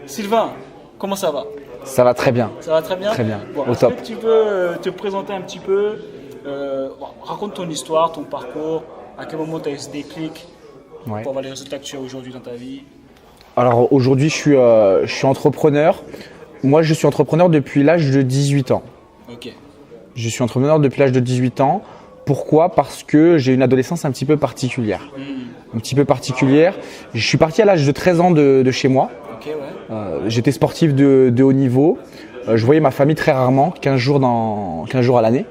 Sylvain, comment ça va? Ça va très bien. Ça va très bien? Très bien, Bon, au est-ce top. que tu peux te présenter un petit peu, raconte ton histoire, ton parcours, à quel moment tu as eu ce déclic Ouais. pour avoir les résultats que tu as aujourd'hui dans ta vie? Alors aujourd'hui, je suis entrepreneur. Moi, je suis entrepreneur depuis l'âge de 18 ans. Ok. Je suis entrepreneur depuis l'âge de 18 ans. Pourquoi? Parce que j'ai une adolescence un petit peu particulière. Un petit peu particulière. Je suis parti à l'âge de 13 ans de chez moi. Ok, ouais. J'étais sportif de haut niveau. Je voyais ma famille très rarement, 15 jours à l'année.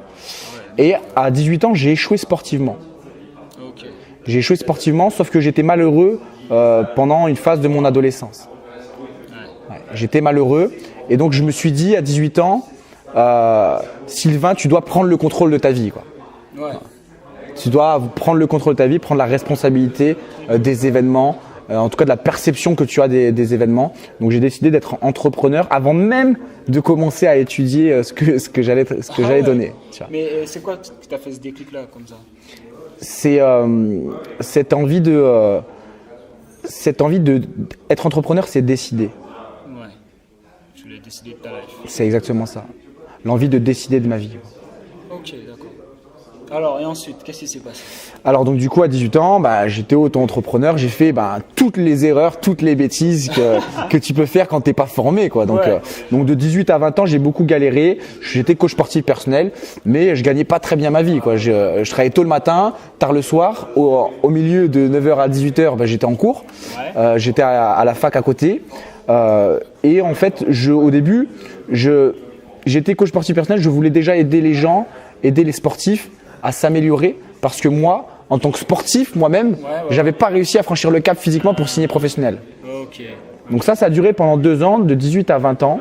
Et à 18 ans, j'ai échoué sportivement. Ok. J'ai échoué sportivement, sauf que j'étais malheureux pendant une phase de mon adolescence. Ouais, j'étais malheureux et donc je me suis dit à 18 ans, Sylvain, tu dois prendre le contrôle de ta vie, quoi. Ouais. Tu dois prendre le contrôle de ta vie, prendre la responsabilité des événements, en tout cas de la perception que tu as des événements. Donc j'ai décidé d'être entrepreneur avant même de commencer à étudier ce que j'allais Ouais. donner. Tu vois. Mais c'est quoi qui t'a fait ce déclic-là comme ça? C'est cette envie de être entrepreneur, c'est décider. Ouais. Tu l'as décidé de ta life. C'est exactement ça. L'envie de décider de ma vie. Ok, d'accord. Alors, et ensuite, qu'est-ce qui s'est passé? Alors donc du coup à 18 ans, j'étais auto-entrepreneur, j'ai fait toutes les erreurs, toutes les bêtises que tu peux faire quand t'es pas formé, quoi. Donc, Ouais. donc de 18 à 20 ans, j'ai beaucoup galéré. J'étais coach sportif personnel, mais je gagnais pas très bien ma vie, quoi. Je travaillais tôt le matin, tard le soir. Au milieu de 9h à 18h, j'étais en cours. Ouais. J'étais à la fac à côté. Et en fait, au début, j'étais coach sportif personnel. Je voulais déjà aider les gens, aider les sportifs à s'améliorer parce que moi, en tant que sportif, moi-même, j'avais pas réussi à franchir le cap physiquement pour signer professionnel. Ok. Donc ça a duré pendant 2 ans, de 18 à 20 ans.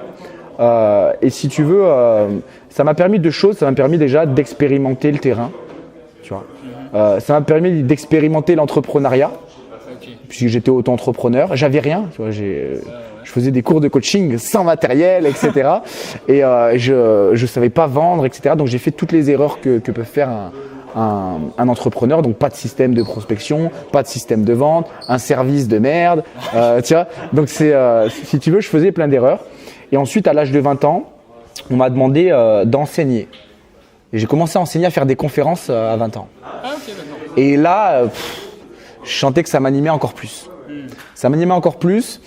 Et si tu veux, ça m'a permis deux choses. Ça m'a permis déjà d'expérimenter le terrain, tu vois. Ça m'a permis d'expérimenter l'entrepreneuriat, Ok. puisque j'étais auto-entrepreneur. J'avais rien, tu vois. Je faisais des cours de coaching sans matériel, etc. Et je savais pas vendre, etc. Donc j'ai fait toutes les erreurs que peut faire un entrepreneur. Donc pas de système de prospection, pas de système de vente, un service de merde, tu vois. Donc si tu veux, je faisais plein d'erreurs. Et ensuite, à l'âge de 20 ans, on m'a demandé d'enseigner. Et j'ai commencé à enseigner, à faire des conférences à 20 ans. Ah, ok, d'accord. Et là, je sentais que ça m'animait encore plus. Ça m'animait encore plus.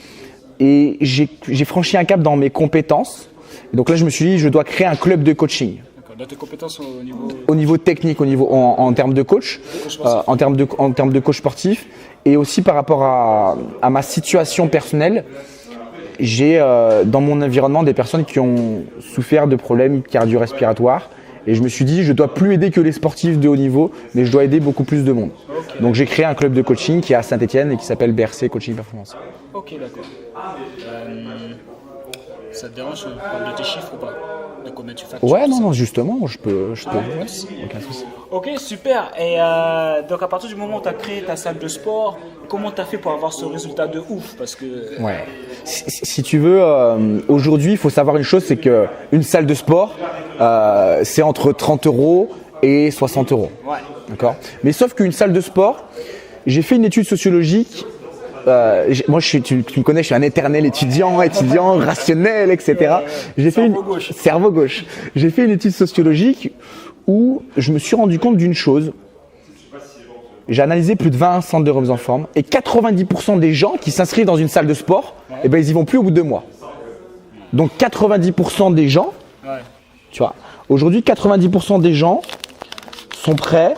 Et j'ai franchi un cap dans mes compétences. Et donc là, je me suis dit, je dois créer un club de coaching. D'accord. Dans tes compétences au niveau Au niveau technique, en termes de coach, sportif. en termes de coach sportif. Et aussi par rapport à ma situation personnelle, j'ai dans mon environnement des personnes qui ont souffert de problèmes cardio-respiratoires. Et je me suis dit, je dois plus aider que les sportifs de haut niveau, mais je dois aider beaucoup plus de monde. Ok. Donc j'ai créé un club de coaching qui est à Saint-Étienne et qui s'appelle BRC Coaching Performance. Ok, d'accord. Ça te dérange de parler de tes chiffres ou pas? De combien tu factures? Ouais, tout non, ça? non, justement, je peux. Merci. Aucun souci. Ok, super. Et donc à partir du moment où tu as créé ta salle de sport, comment tu as fait pour avoir ce résultat de ouf? Parce que Ouais. Si tu veux, aujourd'hui, il faut savoir une chose, c'est qu'une salle de sport, c'est entre 30 € et 60 €. ouais. D'accord. Mais sauf qu'une salle de sport, j'ai fait une étude sociologique. Moi, tu me connais, je suis un éternel étudiant rationnel, etc. J'ai fait Cerveau gauche. cerveau gauche. J'ai fait une étude sociologique où je me suis rendu compte d'une chose. J'ai analysé plus de 20 centres de remise en forme et 90% des gens qui s'inscrivent dans une salle de sport, ils y vont plus au bout de 2 mois. Donc 90% des gens, Ouais. tu vois, aujourd'hui 90% des gens sont prêts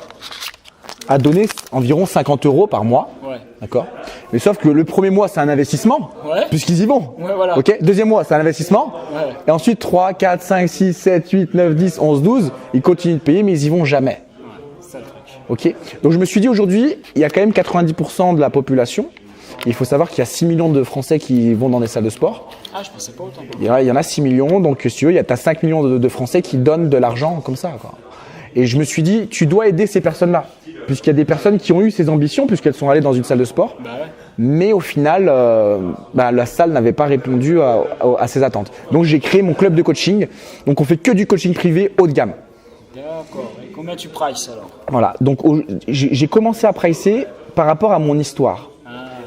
à donner environ 50 € par mois. Ouais. D'accord. Mais sauf que le premier mois, c'est un investissement, Ouais. puisqu'ils y vont. Ouais, voilà. Ok. Deuxième mois, c'est un investissement. Ouais. Et ensuite, 3, 4, 5, 6, 7, 8, 9, 10, 11, 12, ils continuent de payer, mais ils y vont jamais. C'est ça le truc. Ok. Donc je me suis dit aujourd'hui, il y a quand même 90% de la population. Il faut savoir qu'il y a 6 millions de Français qui vont dans des salles de sport. Ah, je pensais pas autant. Il y en a 6 millions, donc si tu veux, il y a 5 millions de Français qui donnent de l'argent comme ça, quoi. Et je me suis dit, tu dois aider ces personnes-là, puisqu'il y a des personnes qui ont eu ces ambitions, puisqu'elles sont allées dans une salle de sport, Bah ouais. mais au final, la salle n'avait pas répondu à ses attentes. Donc j'ai créé mon club de coaching, donc on fait que du coaching privé haut de gamme. D'accord. Et combien tu prices alors? Voilà, donc j'ai commencé à pricer par rapport à mon histoire.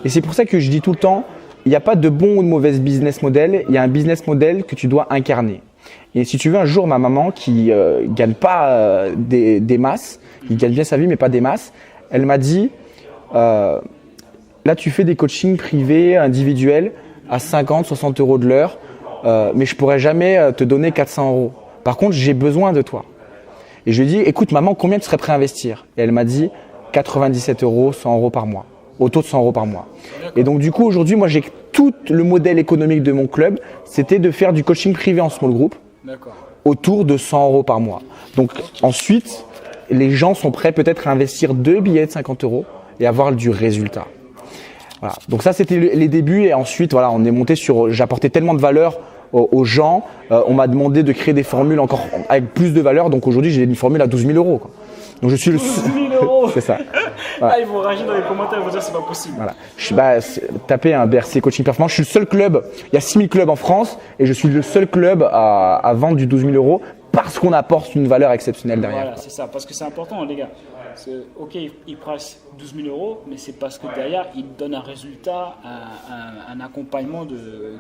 Et c'est pour ça que je dis tout le temps, il n'y a pas de bon ou de mauvais business model. Il y a un business model que tu dois incarner. Et si tu veux, un jour, ma maman qui gagne pas des masses, qui gagne bien sa vie, mais pas des masses, elle m'a dit, là, tu fais des coachings privés, individuels, à 50, 60 euros de l'heure, mais je pourrais jamais te donner 400 euros. Par contre, j'ai besoin de toi. Et je lui ai dit, écoute, maman, combien tu serais prêt à investir? Et elle m'a dit, 97 euros, 100 euros par mois. Autour de 100 euros par mois. Et donc, du coup, aujourd'hui, moi, j'ai tout le modèle économique de mon club, c'était de faire du coaching privé en small group. Autour de 100 euros par mois. Donc ensuite, les gens sont prêts peut-être à investir 2 billets de 50 euros et avoir du résultat. Voilà. Donc ça, c'était les débuts et ensuite, voilà, on est monté sur. J'apportais tellement de valeur aux gens. On m'a demandé de créer des formules encore avec plus de valeur. Donc aujourd'hui, j'ai une formule à 12 000 euros. Quoi. Donc je suis le. 12 000 euros. C'est ça. Voilà. Ah, ils vont rager dans les commentaires, ils vont dire c'est pas possible. Voilà. Tapez un BRC Coaching Performance. Je suis le seul club, il y a 6 000 clubs en France et je suis le seul club à vendre du 12 000 euros parce qu'on apporte une valeur exceptionnelle derrière. Voilà, c'est ça, parce que c'est important, les gars. Ok, ils pricent 12 000 euros, mais c'est parce que derrière, ils donnent un résultat, un accompagnement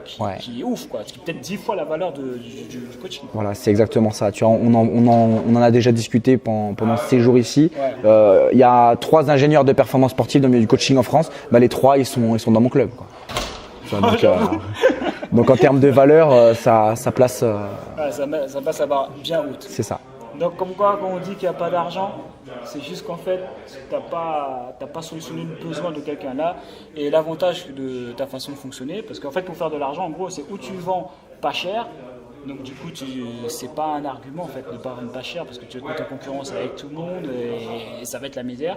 qui est ouf, quoi. Qui est peut-être 10 fois la valeur du coaching. Voilà, c'est exactement ça. Tu vois, on en a déjà discuté pendant ces jours ici. Il y a 3 ingénieurs de performance sportive dans le milieu du coaching en France. Bah, les 3, ils sont dans mon club, quoi. Donc en termes de valeur, ça place. Ça passe à barre bien haute. C'est ça. Donc comme quoi, quand on dit qu'il n'y a pas d'argent, c'est juste qu'en fait, tu n'as pas solutionné le besoin de quelqu'un là. Et l'avantage de ta façon de fonctionner, parce qu'en fait, pour faire de l'argent, en gros, c'est où tu vends pas cher. Donc du coup, c'est pas un argument en fait de pas vendre pas cher parce que tu vas te mettre en concurrence avec tout le monde et ça va être la misère.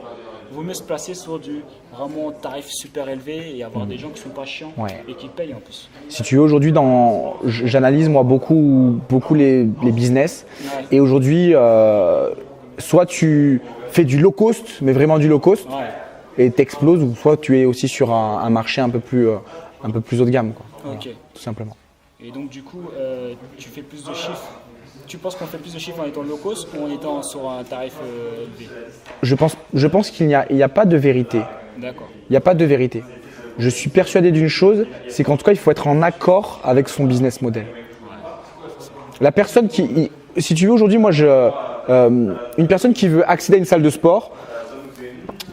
Il vaut mieux se placer sur du vraiment tarif super élevé et avoir des gens qui sont pas chiants et qui payent en plus. Si tu veux, aujourd'hui, j'analyse moi beaucoup les business et aujourd'hui, soit tu fais du low cost, mais vraiment du low cost et t'exploses, ou soit tu es aussi sur un marché un peu plus haut de gamme, quoi. Voilà, tout simplement. Et donc du coup, tu fais plus de chiffres. Tu penses qu'on fait plus de chiffres en étant low cost ou en étant sur un tarif élevé? Je pense qu'il n'y a pas de vérité. D'accord. Il n'y a pas de vérité. Je suis persuadé d'une chose, c'est qu'en tout cas, il faut être en accord avec son business model. La personne si tu veux aujourd'hui, moi, une personne qui veut accéder à une salle de sport,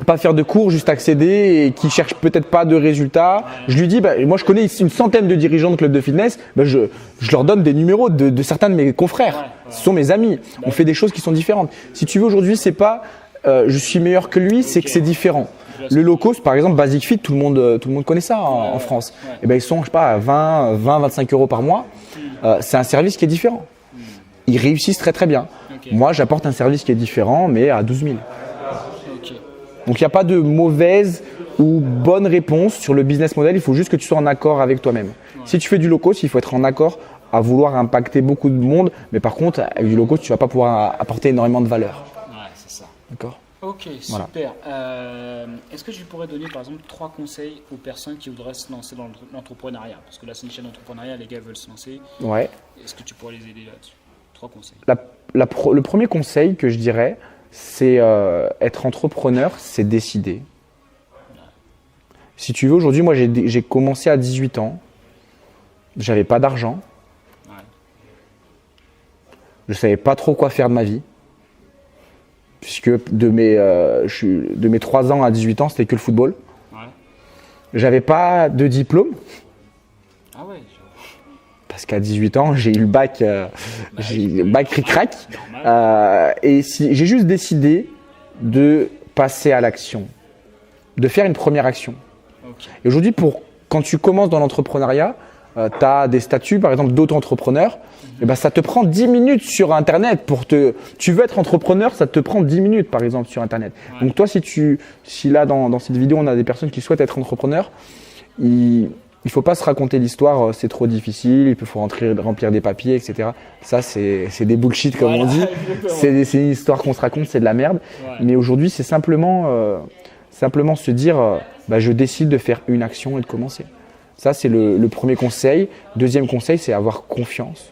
pas faire de cours, juste accéder et qui cherche peut-être pas de résultats. Je lui dis, moi je connais une centaine de dirigeants de clubs de fitness, je leur donne des numéros de certains de mes confrères. Ce sont mes amis. On fait des choses qui sont différentes. Si tu veux aujourd'hui, c'est pas je suis meilleur que lui, c'est que c'est différent. Le low cost, par exemple, Basic Fit, tout le monde connaît ça en France. Et ils sont, je sais pas, à 25 euros par mois. C'est un service qui est différent. Ils réussissent très très bien. Moi, j'apporte un service qui est différent, mais à 12 000. Donc, il n'y a pas de mauvaise ou bonne réponse sur le business model. Il faut juste que tu sois en accord avec toi-même. Si tu fais du low cost, il faut être en accord à vouloir impacter beaucoup de monde. Mais par contre, avec du low cost, tu ne vas pas pouvoir apporter énormément de valeur. Ouais, c'est ça. D'accord. Ok, super. Voilà. Est-ce que tu pourrais donner par exemple 3 conseils aux personnes qui voudraient se lancer dans l'entrepreneuriat? Parce que là, c'est une chaîne d'entrepreneuriat, les gars veulent se lancer. Ouais. Est-ce que tu pourrais les aider là-dessus? 3 conseils. Le premier conseil que je dirais, c'est être entrepreneur, c'est décider. Si tu veux, aujourd'hui, moi, j'ai commencé à 18 ans. J'avais pas d'argent. Je savais pas trop quoi faire de ma vie. Puisque de mes 3 ans à 18 ans, c'était que le football. J'avais pas de diplôme. Ah ouais. Parce qu'à 18 ans, j'ai eu le bac, ric-rac. Et j'ai juste décidé de passer à l'action, de faire une première action. Et aujourd'hui, quand tu commences dans l'entrepreneuriat, tu as des statuts, par exemple, d'auto-entrepreneur. Et ça te prend 10 minutes sur Internet. Tu veux être entrepreneur, ça te prend 10 minutes, par exemple, sur Internet. Donc toi, si là, dans cette vidéo, on a des personnes qui souhaitent être entrepreneurs, il ne faut pas se raconter l'histoire, c'est trop difficile, il faut remplir des papiers, etc. Ça, c'est des bullshit, comme on dit. C'est une histoire qu'on se raconte, c'est de la merde. Mais aujourd'hui, c'est simplement se dire, je décide de faire une action et de commencer. Ça, c'est le premier conseil. Deuxième conseil, c'est avoir confiance.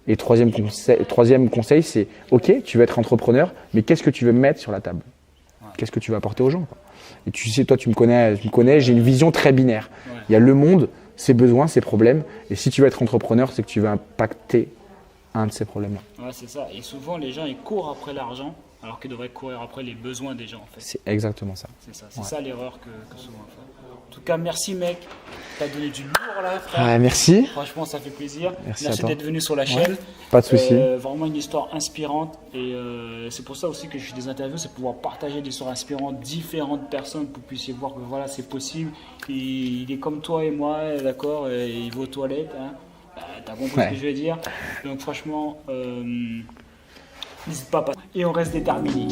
Et troisième conseil, c'est OK, tu veux être entrepreneur, mais qu'est-ce que tu veux mettre sur la table? Qu'est-ce que tu veux apporter aux gens, quoi? Et tu sais, toi, tu me connais, j'ai une vision très binaire. Ouais. Il y a le monde, ses besoins, ses problèmes. Et si tu veux être entrepreneur, c'est que tu veux impacter un de ces problèmes-là. Ouais, c'est ça. Et souvent, les gens, ils courent après l'argent alors qu'ils devraient courir après les besoins des gens, en fait. C'est exactement ça. C'est ça, c'est ça l'erreur que souvent on fait. En tout cas, merci mec. T'as donné du lourd là, frère. Ah, merci. Franchement, ça fait plaisir. Merci à toi. d'être venu sur la chaîne. Pas de souci. Vraiment une histoire inspirante. Et c'est pour ça aussi que je fais des interviews, c'est pouvoir partager des histoires inspirantes, différentes personnes, pour que vous puissiez voir que voilà, c'est possible. Il est comme toi et moi, d'accord, et il va aux toilettes. Hein. T'as compris ce que je veux dire. Donc franchement, n'hésite pas. Et on reste déterminé.